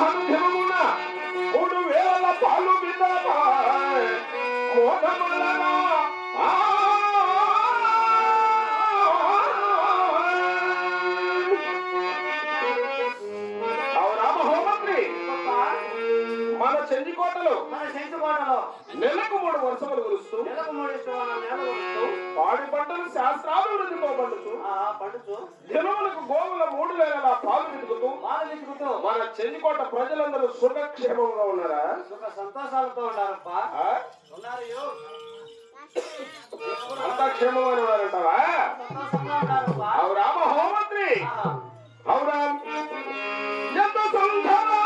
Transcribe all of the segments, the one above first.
అనుదినమున 3000 పాలు బిడ్డలపై మోదములనా మన చెందికోటలో నెలకు 3 వర్షములు కురుస్తూ పాడి పంటలు శాస్త్రాభివృద్ధితో పండుచు జనములకు గోవుల 3000 పాలు వితుకుతూ మన చెందికోట ప్రజలందరూ సుఖక్షేమంగా ఉన్నారా? సుఖ సంతోషాలతో ఉన్నారప్పా. అంతా క్షేమమైన వారంటావా? అవురా మహోమంత్రి, అవురా ఎంత సంఘమో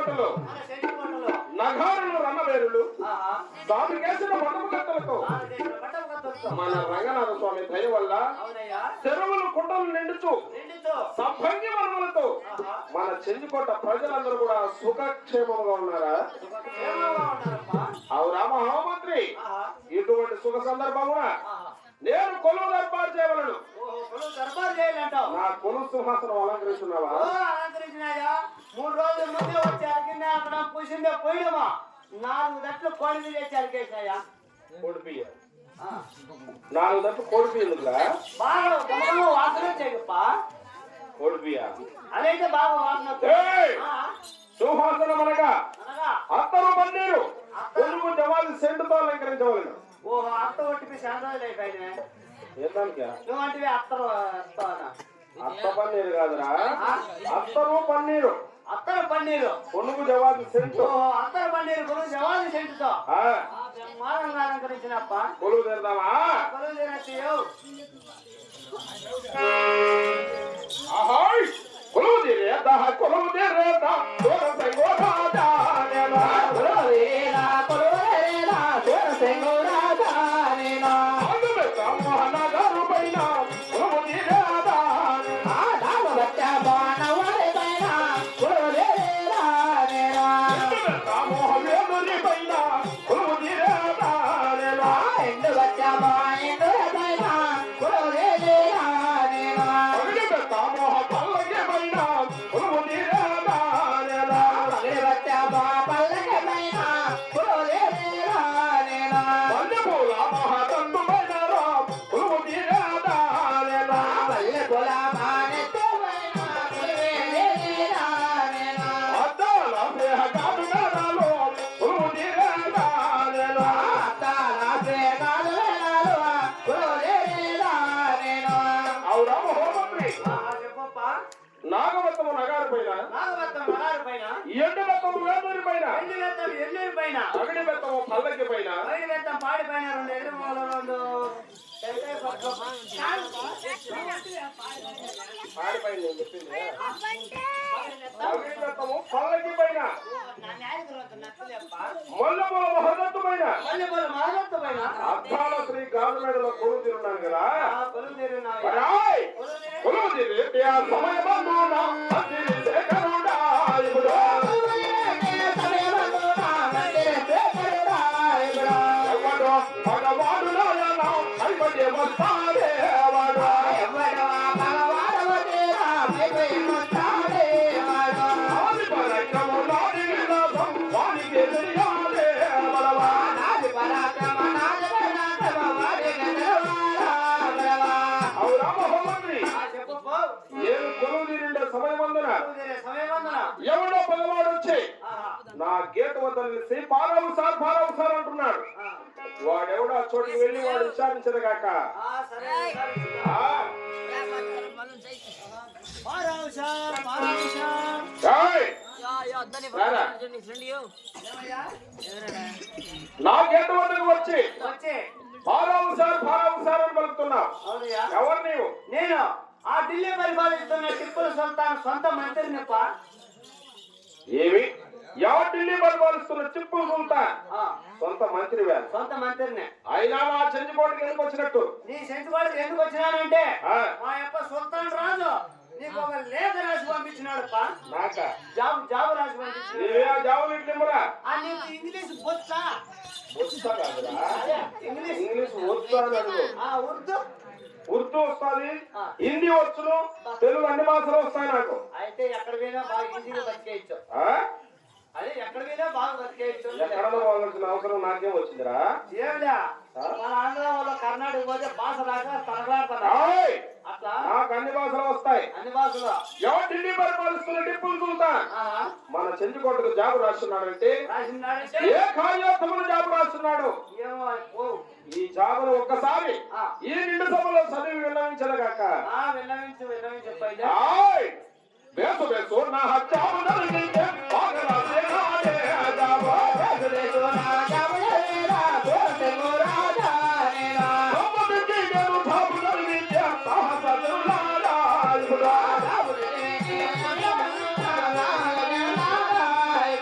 చెంచుకోటలో మన చెంచుకోటలో నగారులు రన్నవేరులు ఆహా స్వామి కేసిన పటముకత్తలతో పట్టవకత్తలతో మన రంగనాథ స్వామి దయ వల్ల అవునయ్యా చెరువులు కుంటలు నిండుచు నిండుతో సభంగి వనములతో ఆహా మన చెంచుకోట ప్రజలందరూ కూడా సుఖక్షేమంగా ఉన్నారా? క్షేమంగా ఉన్నారప్పా అవురా మహామంత్రి? ఆహా ఇటువంటి సుఖ సందర్భమున ఆహా నేను కొలువు దర్బారు చేయవలను. ఓహో కొలువు దర్బారు చేయాలంటావు నా కొలువు సింహాసనం అలంకరిస్తున్నావా? ఓ అలంకరించినాయా 3 రోజుల ముందే వచ్చి అరిగిందే అక్కడ పూసిందే పోయిడమా 4 దట్లు కోడి తెచ్చి అరిగేసినాయా కోడిపియ్య ఆ. 4 దట్టు కోడిపియ్య ఎందుకురా? బాగా గమనము వాసన వచ్చాయప్ప కోడిపియ్య అదైతే బాగా వాసన వస్తుంది. ఏయ్! ఆ, సింహాసనం అనగా అనగా అత్తరు పన్నీరు కొలువు జవాది సెంటుతో అలంకరించవలను. ఓహో అత్త ఒట్టిపి శాంతాలు అయిపోయినా ఏందానికా? నువ్వంటివి అత్తరు అత్తనా అత్త పన్నీరు కాదురా, అత్తరు పన్నీరు అత్తర పన్నీరు కొనుగు జవాది సెంటు. ఓహో అత్తర పన్నీరు కొలువు జవాది సెంటుతో ఆ, బ్రహ్మాండంగా అలంకరించినప్ప కొలువు తెరదామా? కొలువు తినచ్చు ఆహాయ్! కొలువు తీరేదా, కొలువు తీరేదా, దూర సంగోరాజా నేనా. ఆంధ్రప్రదేశ్ మహానగరు పైన కొలువు తీరేదా నేనా. ఆంధ్రప్రదేశ్ మోహవేలుని పైన కొలువు తీరేదా నేనా. అగ్నిపెట్ట మోహ పల్లకి పైన కొలువు తీరేదా నేనా. మల్లెపూల మహాదండు పైన రా, కొలువు తీరేదా నేనా. అద్దాల దేహకాలు మేడాలో కొలువు తీరేదా నేనా. అవురా మహోమంత్రి? చెప్పప్ప నాగవత్తము నగారు పైన నాగవత్తం మలారు పైన ఎండు బెత్తము వేదూరి పైన ఎండు వెత్తం ఎన్నూరు పైన అగడి బెత్తము పల్లకి పైన పైన వెత్తం పాడి పైన 2 ఎదురు మూల 2 పాడి పైన నేను చెప్పింది. అగడి బెత్తము పల్లకి పైన మొల్లమూల మహదత్తు పైన మల్లెపూల మాదత్త పైన అద్దాల శ్రీ గాజు మేడలో కొలువు తీరున్నాను కదా. కొలువు తీరినాయి రాయ్! కొలువు తీరి ఆ సమయమందున అతిథి శేఖరుడా ఇప్పుడు. ఎవడో భగవాడు నాయన అయిపోయి వస్తాడే వాడు. ఆది పరాక్రమం నాది విలాసం వానికి తెలియాలే బలవా. అవురా మహోమంత్రి? చెప్పప్ప నేను కొలువు తీరిండే సమయమందున కొలువు తీరే సమయమందున ఎవడో పగవాడు వచ్చి ఆహా నా గేటు వద్ద నిలిచి పారావు సార్ అంటున్నాడు. వాడెవడో ఆ చోటికి వెళ్ళి వాడు విచారించదు కాక. సరే సరే ఆ, పారావు సార్ ఏయ్! రారా. ఏమయ్యా నా గేటు వద్దకు వచ్చి వచ్చే పారావు సార్ అని పలుకుతున్నావు. అవునయ్యా ఎవరు నీవు? నేను ఆ ఢిల్లీ పరిపాలిస్తున్న టిప్పుల సుల్తాన్ సొంత మంత్రినిప్ప ఏమి? ఎవరు ఢిల్లీ పరిపాలిస్తున్న టిప్పు సుల్తాన్ సొంత మంత్రివే. సొంత మంత్రిని అయినా నా చెంచుకోటికి ఎందుకు వచ్చినట్టు? నీ సెంచుకోడికి ఎందుకు వచ్చినానంటే ఆ, మా యొక్క సుల్తాన్ రాజు నీకు ఒక లేఖ రాసి పంపించినాడప్ప నాక జాబు రాసి పంపించి నీవే ఆ జావులు ఇట్లిమ్మరా? నీకు ఇంగ్లీష్ బొచ్చా వస్తా కాదురా, అదే ఇంగ్లీష్ ఇంగ్లీష్ వస్తా అని అడుగు. ఉర్దూ ఉర్దూ వస్తుంది, హిందీ వచ్చును, తెలుగు అన్ని భాషలు వస్తాయి నాకు. అయితే ఎక్కడ పోయినా బాగా ఈజీగా బతికేయచ్చు. ఆ? అదే ఎక్కడ పోయినా బాగా బతికేయచ్చు. ఎక్కడో పోవాల్సిన అవసరం నాకేం వచ్చిందిరా? ఏమిలా మన ఆంధ్ర వాళ్ళు కర్ణాటక పోతే భాష రాక తనలాడతారు. ఏయ్! అట్లా నాకు అన్ని భాషలు వస్తాయి. అన్ని భాషలు ఎవరు ఢిల్లీ పరిపాలిస్తున్న టిప్పులు సుల్తాన్ మన చెంచుకోటకు జాబు రాస్తున్నాడంటే రాసినాడంటే ఏ కార్యోత్తములు జాబు రాస్తున్నాడు? ఏమో ఓ ఈ జాబును ఒక్కసారి ఈ నిండు సభలో చదివి విన్నవించదగాక. విన్నవించు చెప్పైతే బేసు నా హత్య